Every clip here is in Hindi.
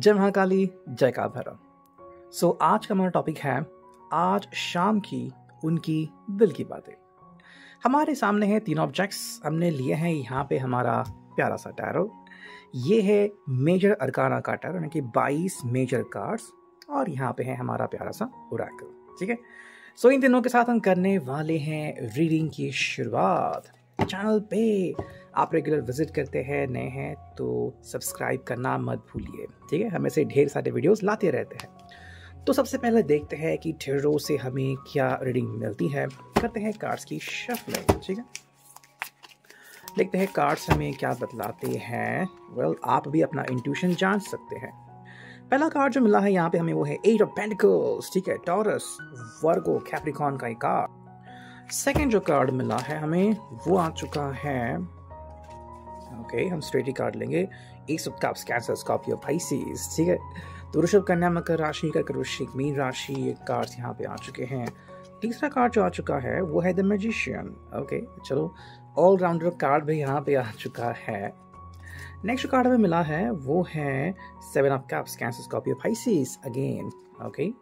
जय महाकाली, जय काल भैरव। सो आज का हमारा टॉपिक है आज शाम की उनकी दिल की बातें। हमारे सामने है तीन ऑब्जेक्ट्स हमने लिए हैं। यहाँ पे हमारा प्यारा सा टैरो, ये है मेजर अरकाना का टैरो, यानी कि 22 मेजर कार्ड्स, और यहाँ पे है हमारा प्यारा सा ओरेकल। ठीक है, सो इन तीनों के साथ हम करने वाले हैं रीडिंग की शुरुआत। चैनल पे आप रेगुलर विजिट करते हैं, नए हैं तो सब्सक्राइब करना मत भूलिए। ठीक है, हम ऐसे ढेर सारे वीडियोस लाते रहते हैं। तो सबसे पहले देखते हैं कि टैरो से हमें क्या रीडिंग मिलती है। करते हैं कार्ड्स की शफलिंग। ठीक है, देखते हैं कार्ड्स हमें क्या बतलाते हैं। वेल, आप भी अपना इंट्यूशन जान सकते हैं। पहला कार्ड जो मिला है यहाँ पे हमें वो है 8 ऑफ पेंटिकल्स। ठीक है, टॉरस, वर्गो, कैप्रिकॉर्न का एक कार्ड। सेकेंड जो कार्ड मिला है हमें वो आ चुका है, ओके, हम स्ट्रेट ही कार्ड लेंगे, S of cups, cancer, Scorpio, Pisces. ठीक है, तो वृषभ, कन्या, मकर राशि, कर्क, वृश्चिक, मीन राशि, ये कार्ड्स यहाँ पे आ चुके हैं। तीसरा कार्ड जो आ चुका है वो है द मैजिशियन। ओके, चलो, ऑलराउंडर कार्ड भी यहाँ पे आ चुका है। नेक्स्ट कार्ड हमें मिला है वो है 7 of cups, cancer, Scorpio, Pisces again. Okay,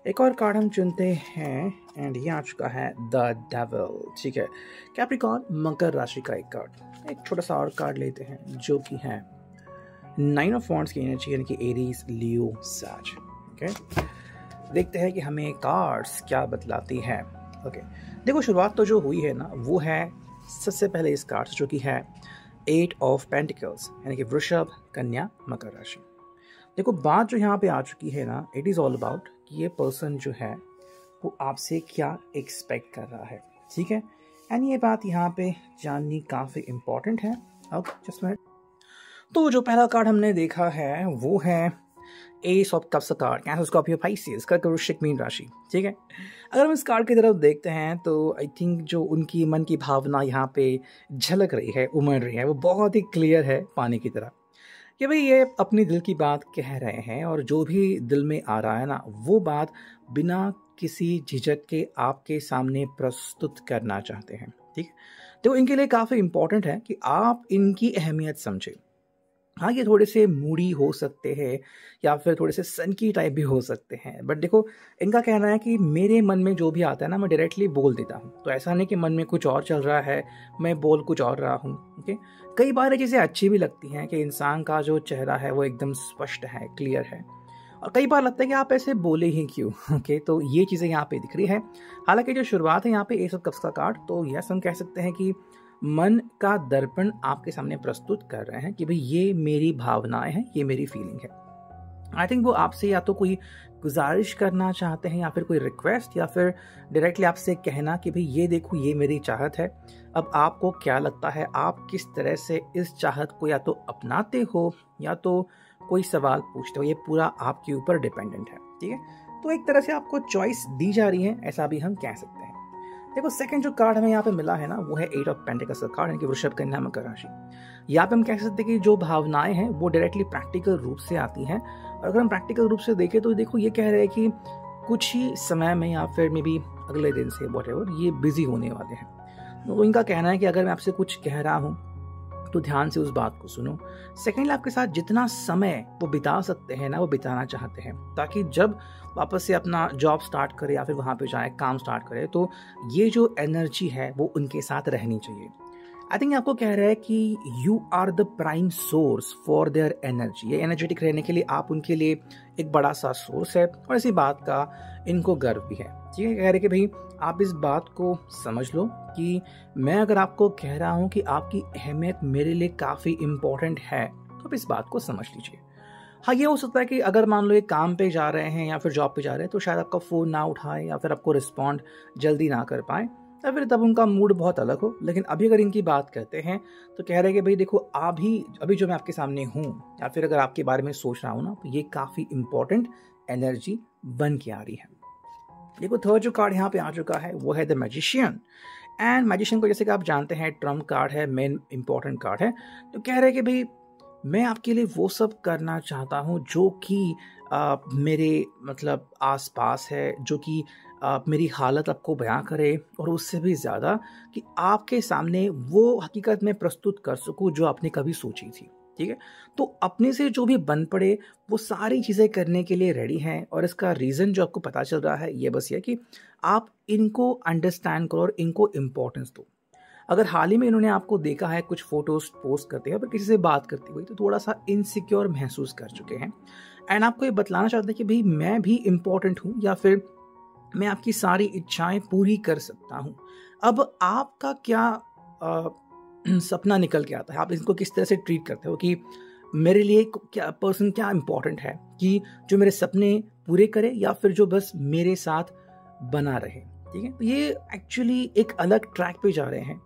एक और कार्ड हम चुनते हैं एंड ये आ चुका है द डेविल। ठीक है, कैप्रिकॉर्न, मकर राशि का एक कार्ड। एक छोटा सा और कार्ड लेते हैं जो कि है 9 ऑफ वॉन्ड्स की एनर्जी, यानी कि एरीज, लियो, सैज। ओके, देखते हैं कि हमें कार्ड्स क्या बतलाती है। ओके, देखो, शुरुआत तो जो हुई है ना वो है सबसे पहले इस कार्ड जो कि है 8 ऑफ पेंटिकल्स, यानी कि वृषभ, कन्या, मकर राशि। देखो, बात जो यहाँ पे आ चुकी है ना, इट इज़ ऑल अबाउट कि ये पर्सन जो है वो आपसे क्या एक्सपेक्ट कर रहा है। ठीक है, एंड ये बात यहाँ पे जाननी काफ़ी इम्पॉर्टेंट है। अब जस्ट मिनट, तो जो पहला कार्ड हमने देखा है वो है S of cups card, cancer, Scorpio, Pisces, कर्क, वृश्चिक, मीन राशि। ठीक है, अगर हम इस कार्ड की तरफ देखते हैं तो आई थिंक जो उनकी मन की भावना यहाँ पे झलक रही है, उमड़ रही है, वो बहुत ही क्लियर है पानी की तरह कि भाई ये अपनी दिल की बात कह रहे हैं, और जो भी दिल में आ रहा है ना वो बात बिना किसी झिझक के आपके सामने प्रस्तुत करना चाहते हैं। ठीक है, तो इनके लिए काफ़ी इम्पोर्टेंट है कि आप इनकी अहमियत समझें। हाँ, ये थोड़े से मूडी हो सकते हैं या फिर थोड़े से सनकी टाइप भी हो सकते हैं, बट देखो, इनका कहना है कि मेरे मन में जो भी आता है ना मैं डायरेक्टली बोल देता हूँ। तो ऐसा नहीं कि मन में कुछ और चल रहा है, मैं बोल कुछ और रहा हूँ। ओके, कई बार ये चीज़ें अच्छी भी लगती हैं कि इंसान का जो चेहरा है वो एकदम स्पष्ट है, क्लियर है, और कई बार लगता है कि आप ऐसे बोले ही क्यों। ओके, तो ये चीज़ें यहाँ पे दिख रही है। हालांकि जो शुरुआत है यहाँ पे एस ऑफ कप्स का कार्ड, तो यस, हम कह सकते हैं कि मन का दर्पण आपके सामने प्रस्तुत कर रहे हैं कि भाई ये मेरी भावनाएं हैं, ये मेरी फीलिंग है। आई थिंक वो आपसे या तो कोई गुजारिश करना चाहते हैं या फिर कोई रिक्वेस्ट, या फिर डायरेक्टली आपसे कहना कि भाई ये देखो, ये मेरी चाहत है। अब आपको क्या लगता है, आप किस तरह से इस चाहत को या तो अपनाते हो या तो कोई सवाल पूछते हो, ये पूरा आपके ऊपर डिपेंडेंट है। ठीक है, तो एक तरह से आपको चॉइस दी जा रही है, ऐसा भी हम कह सकते हैं। देखो, सेकंड जो कार्ड हमें यहाँ पे मिला है ना वो है 8 ऑफ पेंटिकल्स का कार्ड, यानी कि वृषभ, कन्या, मकर राशि। यहाँ पे हम कह सकते हैं कि जो भावनाएं हैं वो डायरेक्टली प्रैक्टिकल रूप से आती हैं, और अगर हम प्रैक्टिकल रूप से देखें तो देखो, ये कह रहे हैं कि कुछ ही समय में या फिर मे बी अगले दिन से व्हाटएवर ये बिजी होने वाले हैं। तो इनका कहना है कि अगर मैं आपसे कुछ कह रहा हूँ तो ध्यान से उस बात को सुनो। सेकेंडली, आपके साथ जितना समय वो बिता सकते हैं ना वो बिताना चाहते हैं, ताकि जब वापस से अपना जॉब स्टार्ट करे या फिर वहाँ पे जाए, काम स्टार्ट करे, तो ये जो एनर्जी है वो उनके साथ रहनी चाहिए। आई थिंक आपको कह रहा है कि you are the prime source for their energy. ये एनर्जेटिक रहने के लिए आप उनके लिए एक बड़ा सा सोर्स है, और इसी बात का इनको गर्व भी है। ठीक है, कह रहे कि भाई आप इस बात को समझ लो कि मैं अगर आपको कह रहा हूँ कि आपकी अहमियत मेरे लिए काफ़ी इम्पोर्टेंट है, तो आप इस बात को समझ लीजिए। हाँ, ये हो सकता है कि अगर मान लो एक काम पे जा रहे हैं या फिर जॉब पे जा रहे हैं तो शायद आपका फ़ोन ना उठाए या फिर आपको रिस्पॉन्ड जल्दी ना कर पाए, या फिर तब उनका मूड बहुत अलग हो। लेकिन अभी अगर इनकी बात करते हैं तो कह रहे हैं कि भाई देखो, अभी जो मैं आपके सामने हूँ या फिर अगर आपके बारे में सोच रहा हूँ ना, तो ये काफ़ी इम्पोर्टेंट एनर्जी बन के आ रही है। देखो, थर्ड जो कार्ड यहाँ पे आ चुका है वो है द मैजिशियन। एंड मैजिशियन को जैसे कि आप जानते हैं ट्रम्प कार्ड है, मेन इंपॉर्टेंट कार्ड है। तो कह रहे हैं कि भाई मैं आपके लिए वो सब करना चाहता हूँ जो कि मेरे मतलब आसपास है, जो कि मेरी हालत आपको बयां करे, और उससे भी ज़्यादा कि आपके सामने वो हकीकत में प्रस्तुत कर सकूँ जो आपने कभी सोची थी। ठीक है। तो अपने से जो भी बन पड़े वो सारी चीज़ें करने के लिए रेडी हैं, और इसका रीज़न जो आपको पता चल रहा है ये बस ये कि आप इनको अंडरस्टैंड करो और इनको इम्पोर्टेंस दो। अगर हाल ही में इन्होंने आपको देखा है कुछ फोटोज पोस्ट करते हैं, पर किसी से बात करते हुए, तो थोड़ा सा इनसिक्योर महसूस कर चुके हैं, एंड आपको ये बतलाना चाहते हैं कि भाई मैं भी इम्पोर्टेंट हूँ, या फिर मैं आपकी सारी इच्छाएं पूरी कर सकता हूँ। अब आपका क्या सपना निकल के आता है, आप इसको किस तरह से ट्रीट करते हो कि मेरे लिए क्या पर्सन क्या इम्पोर्टेंट है, कि जो मेरे सपने पूरे करे या फिर जो बस मेरे साथ बना रहे। ठीक है, तो ये एक्चुअली एक अलग ट्रैक पे जा रहे हैं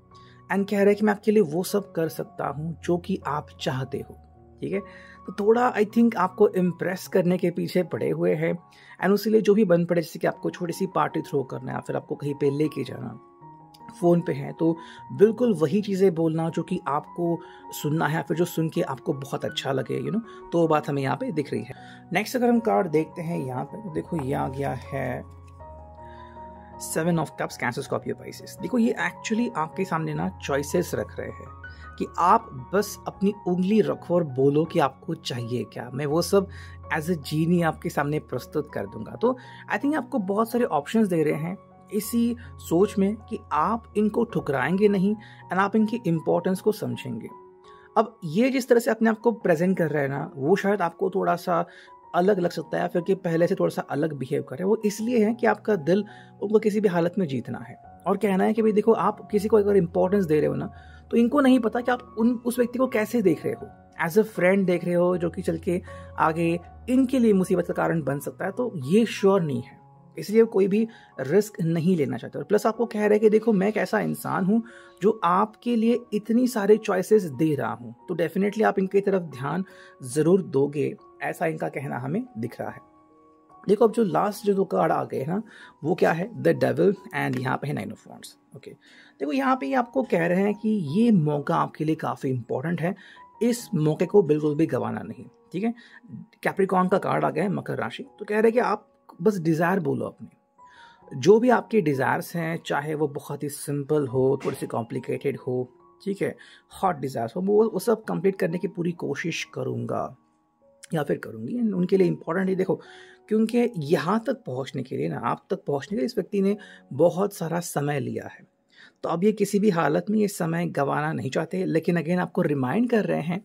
एंड कह रहे हैं कि मैं आपके लिए वो सब कर सकता हूँ जो कि आप चाहते हो। ठीक है, तो थोड़ा आई थिंक आपको इम्प्रेस करने के पीछे पड़े हुए हैं, एंड उसी लिए जो भी बन पड़े, जैसे कि आपको छोटी सी पार्टी थ्रो करना है या फिर आपको कहीं पे लेके जाना, फ़ोन पे है, तो बिल्कुल वही चीज़ें बोलना जो कि आपको सुनना है, फिर जो सुन के आपको बहुत अच्छा लगे, तो वो बात हमें यहाँ पे दिख रही है। नेक्स्ट अगर हम कार्ड देखते हैं यहाँ पे, तो देखो ये आ गया है 7 of cups, cancer, Scorpio, Pisces. देखो ये एक्चुअली आपके सामने ना चॉइसेस रख रहे हैं कि आप बस अपनी उंगली रखो और बोलो कि आपको चाहिए क्या, मैं वो सब एज ए जीनी आपके सामने प्रस्तुत कर दूंगा। तो आई थिंक आपको बहुत सारे ऑप्शंस दे रहे हैं इसी सोच में कि आप इनको ठुकराएंगे नहीं एंड आप इनकी इम्पोर्टेंस को समझेंगे। अब ये जिस तरह से अपने आप को प्रेजेंट कर रहे हैं ना, वो शायद आपको थोड़ा सा अलग लग सकता है, फिर कि पहले से थोड़ा सा अलग बिहेव करे। वो इसलिए है कि आपका दिल उनको किसी भी हालत में जीतना है और कहना है कि भाई देखो, आप किसी को अगर इंपॉर्टेंस दे रहे हो ना, तो इनको नहीं पता कि आप उस व्यक्ति को कैसे देख रहे हो, एज अ फ्रेंड देख रहे हो जो कि चल के आगे इनके लिए मुसीबत का कारण बन सकता है। तो ये श्योर नहीं है, इसलिए कोई भी रिस्क नहीं लेना चाहते। और प्लस आपको कह रहे हैं कि देखो, मैं एक ऐसा इंसान हूं जो आपके लिए इतनी सारे चॉइसेस दे रहा हूं, तो डेफिनेटली आप इनकी तरफ ध्यान जरूर दोगे, ऐसा इनका कहना हमें दिख रहा है। देखो अब जो लास्ट जो दो कार्ड आ गए ना, वो क्या है, द डेविल एंड यहाँ पे है 9 ऑफ वांड्स। ओके, देखो यहाँ पे आपको कह रहे हैं कि ये मौका आपके लिए काफी इंपॉर्टेंट है, इस मौके को बिल्कुल भी गंवाना नहीं। ठीक है, कैप्रिकॉर्न का कार्ड आ गया है, मकर राशि। तो कह रहे हैं कि आप बस डिजायर बोलो अपने, जो भी आपके डिजायर्स हैं, चाहे वो बहुत ही सिंपल हो, थोड़ी सी कॉम्प्लिकेटेड हो, ठीक है, हॉट डिजायर्स हो, वो सब कंप्लीट करने की पूरी कोशिश करूंगा या फिर करूंगी। उनके लिए इंपॉर्टेंट है, देखो, क्योंकि यहाँ तक पहुँचने के लिए ना, आप तक पहुँचने के लिए इस व्यक्ति ने बहुत सारा समय लिया है। तो अब ये किसी भी हालत में ये समय गंवाना नहीं चाहते, लेकिन अगेन आपको रिमाइंड कर रहे हैं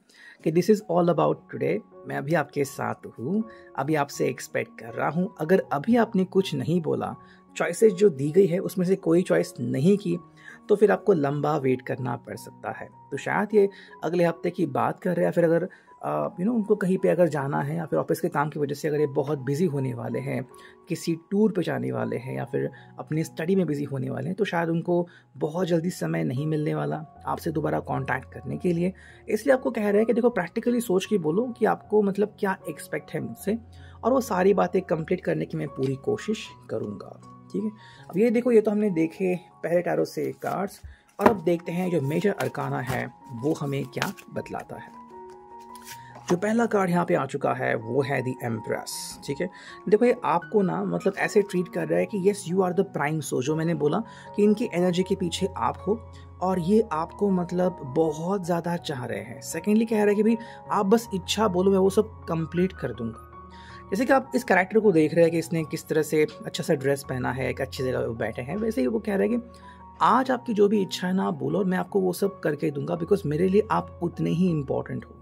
कि this is all about today. मैं अभी आपके साथ हूँ, अभी आपसे एक्सपेक्ट कर रहा हूँ। अगर अभी आपने कुछ नहीं बोला, चॉइसेस जो दी गई है उसमें से कोई चॉइस नहीं की, तो फिर आपको लंबा वेट करना पड़ सकता है। तो शायद ये अगले हफ्ते की बात कर रहे हैं, फिर अगर उनको कहीं पे अगर जाना है, या फिर ऑफिस के काम की वजह से अगर ये बहुत बिजी होने वाले हैं, किसी टूर पे जाने वाले हैं, या फिर अपनी स्टडी में बिजी होने वाले हैं, तो शायद उनको बहुत जल्दी समय नहीं मिलने वाला आपसे दोबारा कांटेक्ट करने के लिए। इसलिए आपको कह रहे हैं कि देखो, प्रैक्टिकली सोच के बोलो कि आपको मतलब क्या एक्सपेक्ट है मुझसे, और वो सारी बातें कंप्लीट करने की मैं पूरी कोशिश करूँगा। ठीक है, अब ये देखो, ये तो हमने देखे पहले टैरो से कार्ड्स, और अब देखते हैं जो मेजर अरकाना है वो हमें क्या बतलाता है। जो पहला कार्ड यहाँ पे आ चुका है वो है द एम्प्रेस। ठीक है, देखो ये आपको ना मतलब ऐसे ट्रीट कर रहा है कि yes, you are the prime source. जो मैंने बोला कि इनकी एनर्जी के पीछे आप हो, और ये आपको मतलब बहुत ज़्यादा चाह रहे हैं। सेकेंडली कह रहे हैं कि भाई आप बस इच्छा बोलो, मैं वो सब कंप्लीट कर दूंगा। जैसे कि आप इस कैरेक्टर को देख रहे हैं कि इसने किस तरह से अच्छा सा ड्रेस पहना है, एक अच्छी जगह बैठे हैं, वैसे ही वो कह रहे हैं कि आज आपकी जो भी इच्छा है ना, आप बोलो और मैं आपको वो सब करके दूंगा, बिकॉज मेरे लिए आप उतने ही इंपॉर्टेंट हो।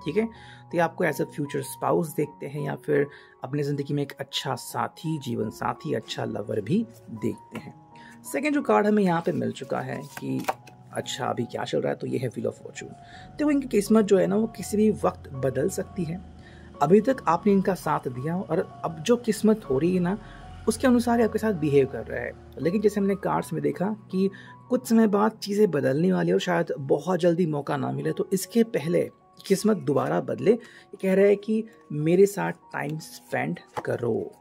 ठीक है, तो ये आपको एज अ फ्यूचर स्पाउस देखते हैं, या फिर अपनी ज़िंदगी में एक अच्छा साथी, जीवन साथी, अच्छा लवर भी देखते हैं। सेकेंड जो कार्ड हमें यहाँ पे मिल चुका है कि अच्छा अभी क्या चल रहा है, तो ये है व्हील ऑफ फॉर्चून। तो इनकी किस्मत जो है ना, वो किसी भी वक्त बदल सकती है। अभी तक आपने इनका साथ दिया, और अब जो किस्मत हो रही है ना, उसके अनुसार आपके साथ बिहेव कर रहा है। लेकिन जैसे हमने कार्ड्स में देखा कि कुछ समय बाद चीज़ें बदलने वाली और शायद बहुत जल्दी मौका ना मिले, तो इसके पहले किस्मत दोबारा बदले, ये कह रहा है कि मेरे साथ टाइम स्पेंड करो।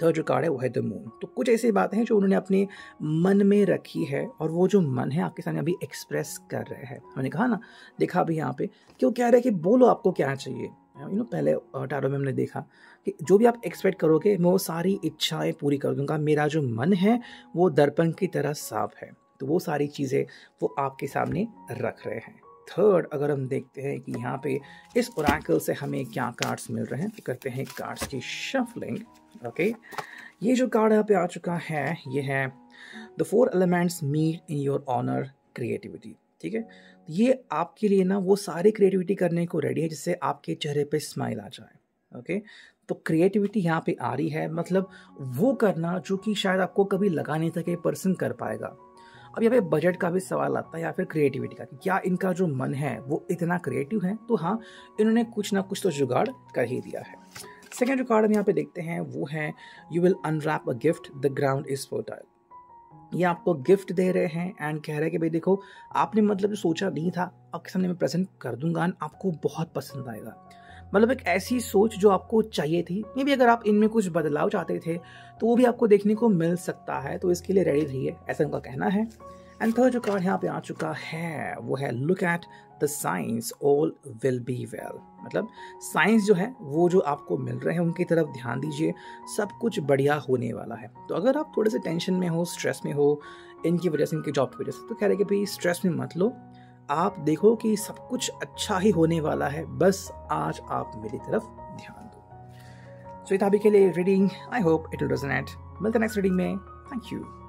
थर्ड जो कार्ड है वो है द मून। तो कुछ ऐसी बातें हैं जो उन्होंने अपने मन में रखी है, और वो जो मन है आपके सामने अभी एक्सप्रेस कर रहे हैं। मैंने कहा ना, देखा अभी यहाँ पे कि वो कह रहे हैं कि बोलो आपको क्या चाहिए। पहले टैरो में हमने देखा कि जो भी आप एक्सपेक्ट करोगे, मैं वो सारी इच्छाएं पूरी कर दूंगा। मेरा जो मन है वो दर्पण की तरह साफ है, तो वो सारी चीज़ें वो आपके सामने रख रहे हैं। थर्ड अगर हम देखते हैं कि यहाँ पे इस ओरेकल से हमें क्या कार्ड्स मिल रहे हैं, तो करते हैं कार्ड्स की शफलिंग। ओके, ये जो कार्ड यहाँ पे आ चुका है ये है the 4 elements meet in your honour creativity. ठीक है, ये आपके लिए ना वो सारी क्रिएटिविटी करने को रेडी है जिससे आपके चेहरे पे स्माइल आ जाए। ओके, तो क्रिएटिविटी यहाँ पे आ रही है, मतलब वो करना जो कि शायद आपको कभी लगा नहीं था कि पर्सन कर पाएगा। अब यहाँ पे बजट का भी सवाल आता है या फिर क्रिएटिविटी का कि क्या इनका जो मन है वो इतना क्रिएटिव है, तो हाँ इन्होंने कुछ ना कुछ तो जुगाड़ कर ही दिया है। सेकेंड जो कार्ड हम यहाँ पे देखते हैं वो है you will unwrap a gift, the ground is fertile. ये आपको गिफ्ट दे रहे हैं एंड कह रहे हैं कि भाई देखो आपने मतलब जो सोचा नहीं था आपके सामने मैं प्रेजेंट कर दूंगा एंड आपको बहुत पसंद आएगा। मतलब एक ऐसी सोच जो आपको चाहिए थी, मे भी अगर आप इनमें कुछ बदलाव चाहते थे तो वो भी आपको देखने को मिल सकता है, तो इसके लिए रेडी रहिए, ऐसा उनका कहना है। एंड थर्ड जो कार्ड यहाँ पे आ चुका है वो है look at the science all will be well. मतलब साइंस जो है वो जो आपको मिल रहे हैं उनकी तरफ ध्यान दीजिए, सब कुछ बढ़िया होने वाला है। तो अगर आप थोड़े से टेंशन में हो, स्ट्रेस में हो इनकी वजह से, इनकी जॉब की वजह से, तो कह रहे कि भाई स्ट्रेस में मत लो, आप देखो कि सब कुछ अच्छा ही होने वाला है, बस आज आप मेरी तरफ ध्यान दो। सो ये था अभी के लिए reading, I hope it will resonate. मिलते हैं नेक्स्ट रीडिंग में, थैंक यू।